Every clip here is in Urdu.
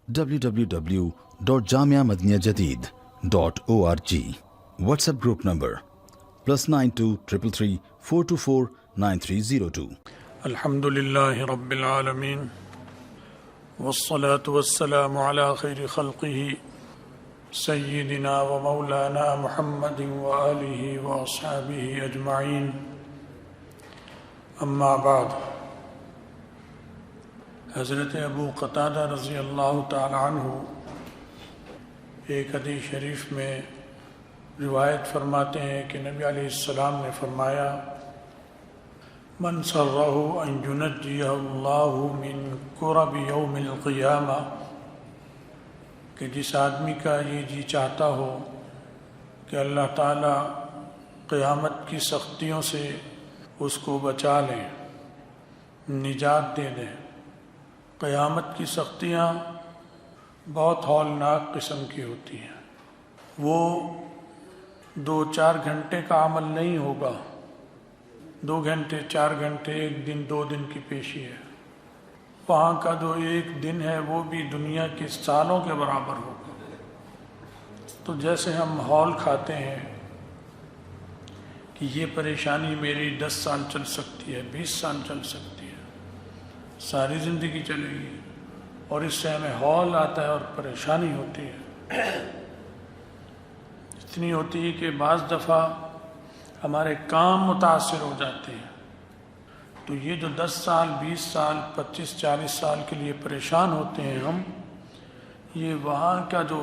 www.jamiamadiniyajadid.org. WhatsApp group number +92 333 424 9302. الحمد لله رب العالمين والصلاة والسلام على خير خلقه سيدنا ومولانا محمد وآله وأصحابه أجمعين اما بعد. حضرت ابو قتادہ رضی اللہ تعالی عنہ ایک حدیث شریف میں روایت فرماتے ہیں کہ نبی علیہ السلام نے فرمایا من سرہ ان ینجیہ اللہ من کرب یوم القیامہ، کہ جس آدمی کا یہ جی چاہتا ہو کہ اللہ تعالیٰ قیامت کی سختیوں سے اس کو بچا لیں، نجات دے دیں. قیامت کی سختیاں بہت ہولناک قسم کی ہوتی ہیں. وہ 2-4 گھنٹے کا عمل نہیں ہوگا، 2 گھنٹے 4 گھنٹے 1 دن 2 دن کی پیشی ہے. وہاں کا جو 1 دن ہے وہ بھی دنیا کے سالوں کے برابر ہوگا. تو جیسے ہم ہول کھاتے ہیں کہ یہ پریشانی میری 10 سال چل سکتی ہے، 20 سال چل سکتی ہے، ساری زندگی چلے گی، اور اس سے ہمیں ہول آتا ہے اور پریشانی ہوتی ہے. اتنی ہوتی ہے کہ بعض دفعہ ہمارے کام متاثر ہو جاتے ہیں. تو یہ جو 10 سال 20 سال 25-40 سال کے لیے پریشان ہوتے ہیں ہم، یہ وہاں کا جو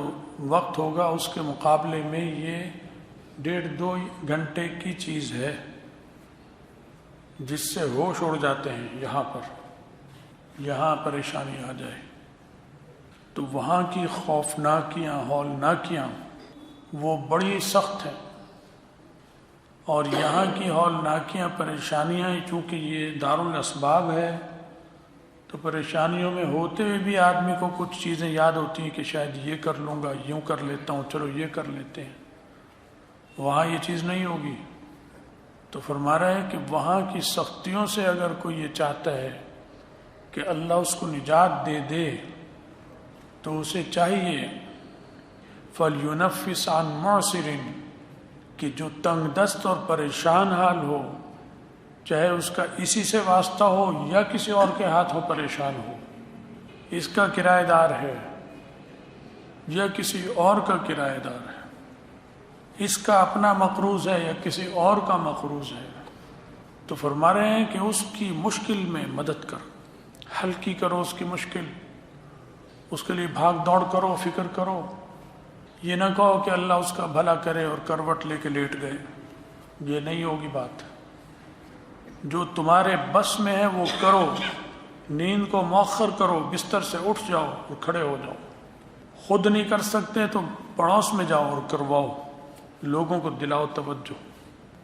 وقت ہوگا اس کے مقابلے میں یہ 1.5-2 گھنٹے کی چیز ہے، جس سے ہوش اڑ جاتے ہیں. یہاں پریشانی آ جائے تو وہاں کی خوفناکیاں ہولناکیاں وہ بڑی سخت ہیں، اور یہاں کی ہولناکیاں پریشانیاں چونکہ یہ دارالاسباب ہے، تو پریشانیوں میں ہوتے ہوئے بھی آدمی کو کچھ چیزیں یاد ہوتی ہیں کہ شاید یہ کر لوں گا، یوں کر لیتا ہوں، چلو یہ کر لیتے ہیں. وہاں یہ چیز نہیں ہوگی. تو فرما رہا ہے کہ وہاں کی سختیوں سے اگر کوئی یہ چاہتا ہے کہ اللہ اس کو نجات دے دے، تو اسے چاہیے فَلْيُنَفِّسْ عَنْ مُعْسِرٍ، کہ جو تنگ دست اور پریشان حال ہو، چاہے اس کا اسی سے واسطہ ہو یا کسی اور کے ہاتھ ہو پریشان ہو، اس کا کرایہ دار ہے یا کسی اور کا کرایہ دار ہے، اس کا اپنا مقروض ہے یا کسی اور کا مقروض ہے، تو فرما رہے ہیں کہ اس کی مشکل میں مدد کر، ہلکی کرو اس کی مشکل، اس کے لیے بھاگ دوڑ کرو، فکر کرو. یہ نہ کہو کہ اللہ اس کا بھلا کرے اور کروٹ لے کے لیٹ گئے. یہ نہیں ہوگی بات. جو تمہارے بس میں ہے وہ کرو. نیند کو مؤخر کرو، بستر سے اٹھ جاؤ اور کھڑے ہو جاؤ. خود نہیں کر سکتے تو پڑوس میں جاؤ اور کرواؤ، لوگوں کو دلاؤ توجہ.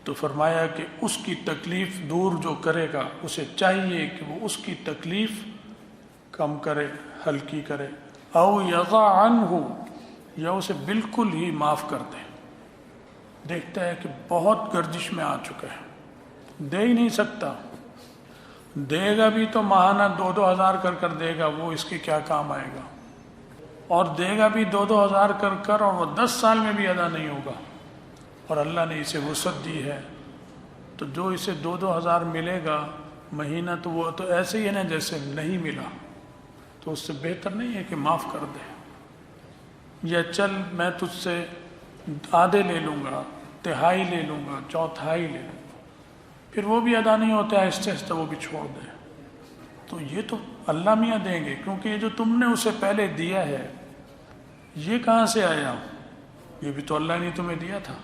تو فرمایا کہ اس کی تکلیف دور جو کرے گا، اسے چاہیے کہ وہ اس کی تکلیف کم کرے، ہلکی کرے، او یضع عنہ، یا اسے بالکل ہی معاف کر دے. دیکھتا ہے کہ بہت گردش میں آ چکا ہے، دے ہی نہیں سکتا، دے گا بھی تو ماہانہ 2-2 ہزار کر دے گا، وہ اس کے کیا کام آئے گا. اور دے گا بھی 2-2 ہزار کر اور وہ 10 سال میں بھی ادا نہیں ہوگا. اور اللہ نے اسے وسعت دی ہے، تو جو اسے 2-2 ہزار ملے گا مہینہ، تو وہ تو ایسے ہی ہے نا جیسے نہیں ملا. تو اس سے بہتر نہیں ہے کہ معاف کر دے، یا چل میں تجھ سے آدھے لے لوں گا، تہائی لے لوں گا، چوتھائی لے لوں گا. پھر وہ بھی ادا نہیں ہوتا، آہستہ آہستہ وہ بھی چھوڑ دے. تو یہ تو اللہ میاں دیں گے، کیونکہ یہ جو تم نے اسے پہلے دیا ہے یہ کہاں سے آیا؟ یہ بھی تو اللہ نے تمہیں دیا تھا.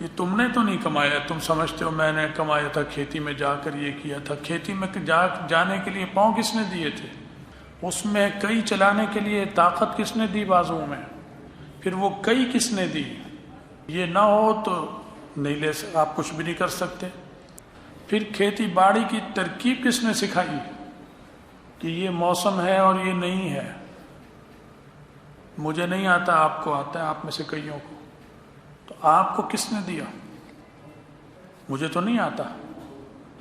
یہ تم نے تو نہیں کمایا. تم سمجھتے ہو میں نے کمایا تھا، کھیتی میں جا کر یہ کیا تھا. کھیتی میں جانے کے لیے پاؤں کس نے دیے تھے؟ اس میں کئی چلانے کے لیے طاقت کس نے دی بازوؤں میں؟ پھر وہ کئی کس نے دی؟ یہ نہ ہو تو نہیں لے آپ کچھ بھی نہیں کر سکتے. پھر کھیتی باڑی کی ترکیب کس نے سکھائی کہ یہ موسم ہے اور یہ نہیں ہے؟ مجھے نہیں آتا، آپ کو آتا ہے، آپ میں سے کئیوں کو. تو آپ کو کس نے دیا؟ مجھے تو نہیں آتا،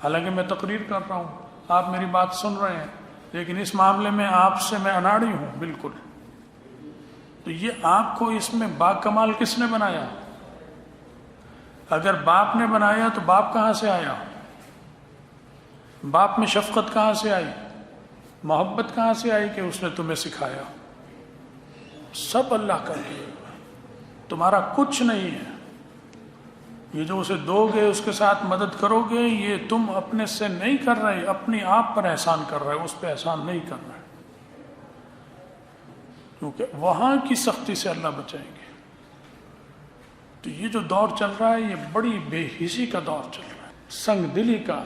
حالانکہ میں تقریر کر رہا ہوں، آپ میری بات سن رہے ہیں. لیکن اس معاملے میں آپ سے میں اناڑی ہوں بالکل. تو یہ آپ کو اس میں باکمال کس نے بنایا؟ اگر باپ نے بنایا تو باپ کہاں سے آیا؟ باپ میں شفقت کہاں سے آئی؟ محبت کہاں سے آئی کہ اس نے تمہیں سکھایا؟ سب اللہ کا دیا ہوا ہے، تمہارا کچھ نہیں ہے. یہ جو اسے دو گے، اس کے ساتھ مدد کرو گے، یہ تم اپنے سے نہیں کر رہے، اپنی آپ پر احسان کر رہے، اس پہ احسان نہیں کر رہے، کیونکہ وہاں کی سختی سے اللہ بچائیں گے. تو یہ جو دور چل رہا ہے، یہ بڑی بے حسی کا دور چل رہا ہے، سنگ دلی کا.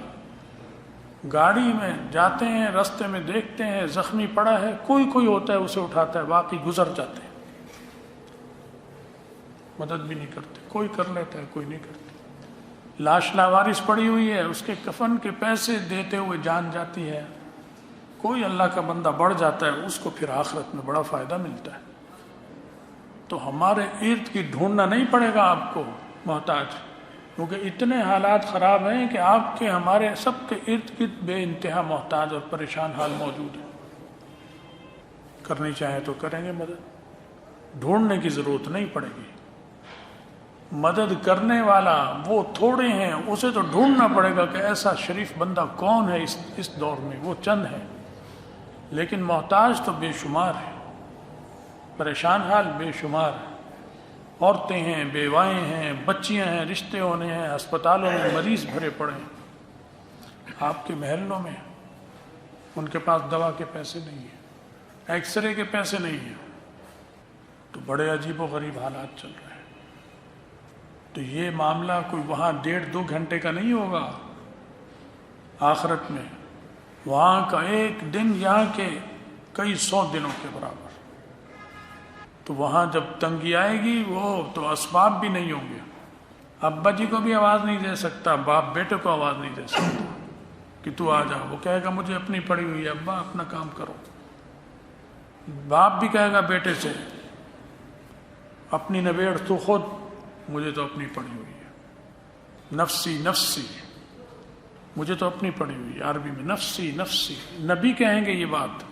گاڑی میں جاتے ہیں، رستے میں دیکھتے ہیں زخمی پڑا ہے، کوئی ہوتا ہے اسے اٹھاتا ہے، باقی گزر جاتے ہیں، مدد بھی نہیں کرتے. کوئی کر لیتا ہے، کوئی نہیں کرتا. لاش لاوارث پڑی ہوئی ہے، اس کے کفن کے پیسے دیتے ہوئے جان جاتی ہے. کوئی اللہ کا بندہ بڑھ جاتا ہے، اس کو پھر آخرت میں بڑا فائدہ ملتا ہے. تو ہمارے ارد گرد ڈھونڈنا نہیں پڑے گا آپ کو محتاج، کیونکہ اتنے حالات خراب ہیں کہ آپ کے ہمارے سب کے ارد گرد بے انتہا محتاج اور پریشان حال موجود ہیں. کرنی چاہیں تو کریں گے مدد، ڈھونڈنے کی ضرورت نہیں پڑے گی. مدد کرنے والا وہ تھوڑے ہیں، اسے تو ڈھونڈنا پڑے گا کہ ایسا شریف بندہ کون ہے اس دور میں. وہ چند ہے، لیکن محتاج تو بے شمار ہے، پریشان حال بے شمار ہے. عورتیں ہیں، بیوائیں ہیں، بچیاں ہیں، رشتے ہونے ہیں، ہسپتالوں میں مریض بھرے پڑے ہیں. آپ کے محلوں میں ان کے پاس دوا کے پیسے نہیں ہیں، ایکس رے کے پیسے نہیں ہیں. تو بڑے عجیب و غریب حالات چل رہے ہیں. تو یہ معاملہ کوئی وہاں 1.5-2 گھنٹے کا نہیں ہوگا. آخرت میں وہاں کا ایک دن یہاں کے کئی 100 دنوں کے برابر. تو وہاں جب تنگی آئے گی، وہ تو اسباب بھی نہیں ہوں گے. ابا جی کو بھی آواز نہیں دے سکتا، باپ بیٹے کو آواز نہیں دے سکتا کہ تو آ جا. وہ کہے گا مجھے اپنی پڑی ہوئی ہے، ابا اپنا کام کرو. باپ بھی کہے گا بیٹے سے اپنی نبیڑ تو خود، مجھے تو اپنی پڑی ہوئی ہے. نفسی نفسی، مجھے تو اپنی پڑی ہوئی ہے. عربی میں نفسی نفسی. نبی کہیں گے یہ بات،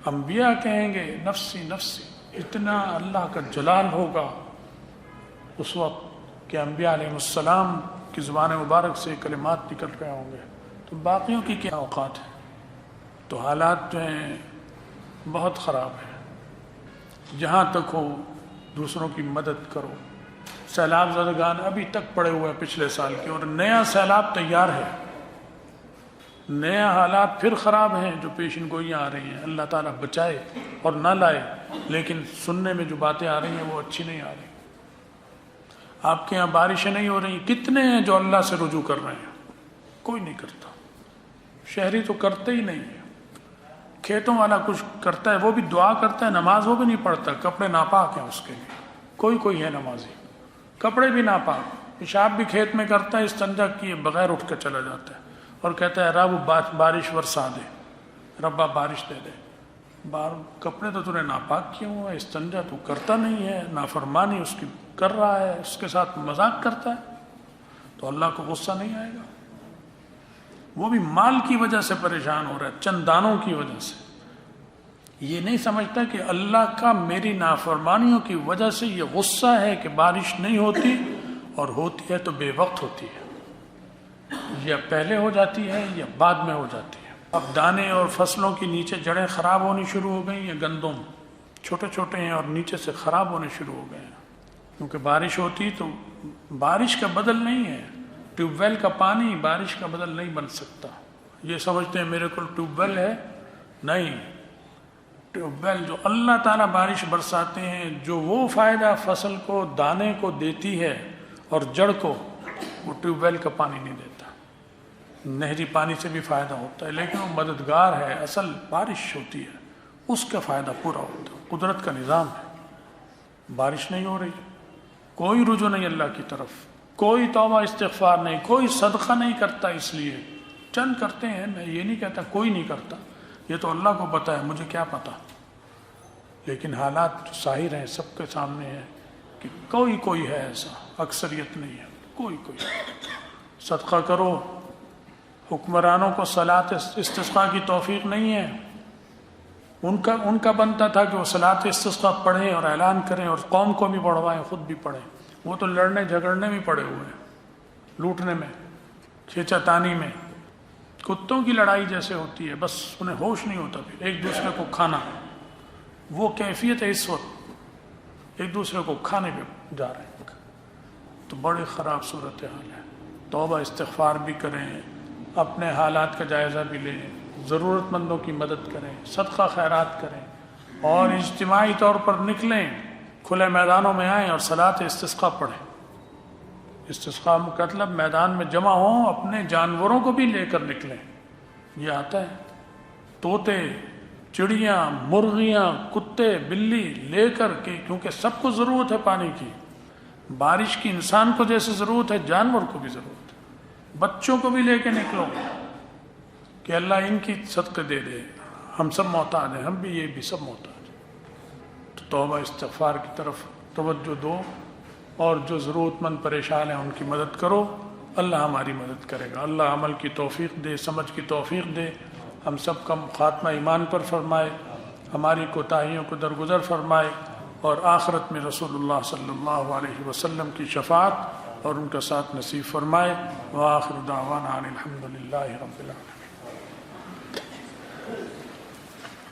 انبیاء کہیں گے نفسی نفسی. اتنا اللہ کا جلال ہوگا اس وقت کہ انبیاء علیہ السلام کی زبان مبارک سے کلمات نکل رہے ہوں گے. تو باقیوں کی کیا اوقات ہے؟ تو حالات جو ہیں بہت خراب ہیں. جہاں تک ہو دوسروں کی مدد کرو. سیلاب زدگان ابھی تک پڑے ہوئے ہیں پچھلے سال کے، اور نیا سیلاب تیار ہے. نیا حالات پھر خراب ہیں جو پیشن گوئیاں آ رہی ہیں. اللہ تعالیٰ بچائے اور نہ لائے، لیکن سننے میں جو باتیں آ رہی ہیں وہ اچھی نہیں آ رہی. آپ کے یہاں بارشیں نہیں ہو رہی. کتنے ہیں جو اللہ سے رجوع کر رہے ہیں؟ کوئی نہیں کرتا. شہری تو کرتے ہی نہیں ہے. کھیتوں والا کچھ کرتا ہے، وہ بھی دعا کرتا ہے، نماز وہ بھی نہیں پڑھتا. کپڑے ناپاک ہیں اس کے لیے. کوئی ہے نمازی، کپڑے بھی ناپاک. پیشاب بھی کھیت میں کرتا ہے، استنجا کیے بغیر اٹھ کے چلا جاتا ہے اور کہتا ہے رب بارش برسا دے، ربا بارش دے دے. کپڑے تو نے ناپاک کیے ہوئے، استنجا تو کرتا نہیں ہے، نافرمانی اس کی کر رہا ہے، اس کے ساتھ مذاق کرتا ہے. تو اللہ کو غصہ نہیں آئے گا؟ وہ بھی مال کی وجہ سے پریشان ہو رہا ہے، چند دانوں کی وجہ سے. یہ نہیں سمجھتا کہ اللہ کا میری نافرمانیوں کی وجہ سے یہ غصہ ہے کہ بارش نہیں ہوتی، اور ہوتی ہے تو بے وقت ہوتی ہے، یا پہلے ہو جاتی ہے یا بعد میں ہو جاتی ہے. اب دانے اور فصلوں کی نیچے جڑیں خراب ہونی شروع ہو گئی ہیں. گندم چھوٹے چھوٹے ہیں اور نیچے سے خراب ہونے شروع ہو گئے ہیں، کیونکہ بارش ہوتی تو بارش کا بدل نہیں ہے. ٹیوب ویل کا پانی بارش کا بدل نہیں بن سکتا. یہ سمجھتے ہیں میرے کو ٹیوب ویل ہے. نہیں، ٹیوب ویل جو اللہ تعالیٰ بارش برساتے ہیں، جو وہ فائدہ فصل کو دانے کو دیتی ہے اور جڑ کو، وہ ٹیوب ویل کا پانی نہیں دیتا. نہری پانی سے بھی فائدہ ہوتا ہے، لیکن وہ مددگار ہے. اصل بارش ہوتی ہے، اس کا فائدہ پورا ہوتا ہے. قدرت کا نظام ہے. بارش نہیں ہو رہی، کوئی رجوع نہیں اللہ کی طرف، کوئی توبہ استغفار نہیں، کوئی صدقہ نہیں کرتا. اس لیے چند کرتے ہیں، میں یہ نہیں کہتا کوئی نہیں کرتا، یہ تو اللہ کو پتہ ہے، مجھے کیا پتہ. لیکن حالات ظاہر ہیں، سب کے سامنے ہیں کہ کوئی ہے ایسا، اکثریت نہیں ہے. کوئی صدقہ کرو، حکمرانوں کو صلاۃ استسقاء کی توفیق نہیں ہے. ان کا بنتا تھا کہ وہ صلاۃ استسقاء پڑھیں اور اعلان کریں اور قوم کو بھی پڑھوائیں، خود بھی پڑھیں. وہ تو لڑنے جھگڑنے میں پڑے ہوئے ہیں، لوٹنے میں، کھینچاتانی میں، کتوں کی لڑائی جیسے ہوتی ہے، بس انہیں ہوش نہیں ہوتا پھر ایک دوسرے کو کھانا. وہ کیفیت ہے اس وقت، ایک دوسرے کو کھانے پہ جا رہے ہیں. تو بڑی خراب صورتحال ہے. توبہ استغفار بھی کریں، اپنے حالات کا جائزہ بھی لیں، ضرورت مندوں کی مدد کریں، صدقہ خیرات کریں، اور اجتماعی طور پر نکلیں، کھلے میدانوں میں آئیں اور صلاۃ استسقاء پڑھیں. استسقاء کا مطلب میدان میں جمع ہوں، اپنے جانوروں کو بھی لے کر نکلیں. یہ آتا ہے طوطے، چڑیاں، مرغیاں، کتے، بلی لے کر کے، کیونکہ سب کو ضرورت ہے پانی کی. بارش کی انسان کو جیسے ضرورت ہے، جانور کو بھی ضرورت ہے. بچوں کو بھی لے کے نکلو کہ اللہ ان کی صدقے دے دے. ہم سب محتاج ہیں، ہم بھی، یہ بھی سب محتاج ہیں. تو توبہ استغفار کی طرف توجہ دو، اور جو ضرورت مند پریشان ہیں ان کی مدد کرو. اللہ ہماری مدد کرے گا. اللہ عمل کی توفیق دے، سمجھ کی توفیق دے. ہم سب کا خاتمہ ایمان پر فرمائے، ہماری کوتاہیوں کو درگزر فرمائے، اور آخرت میں رسول اللہ صلی اللہ علیہ وسلم کی شفاعت اور ان کا ساتھ نصیب فرمائے. وآخر دعوانا ان الحمد للہ رب العالمین.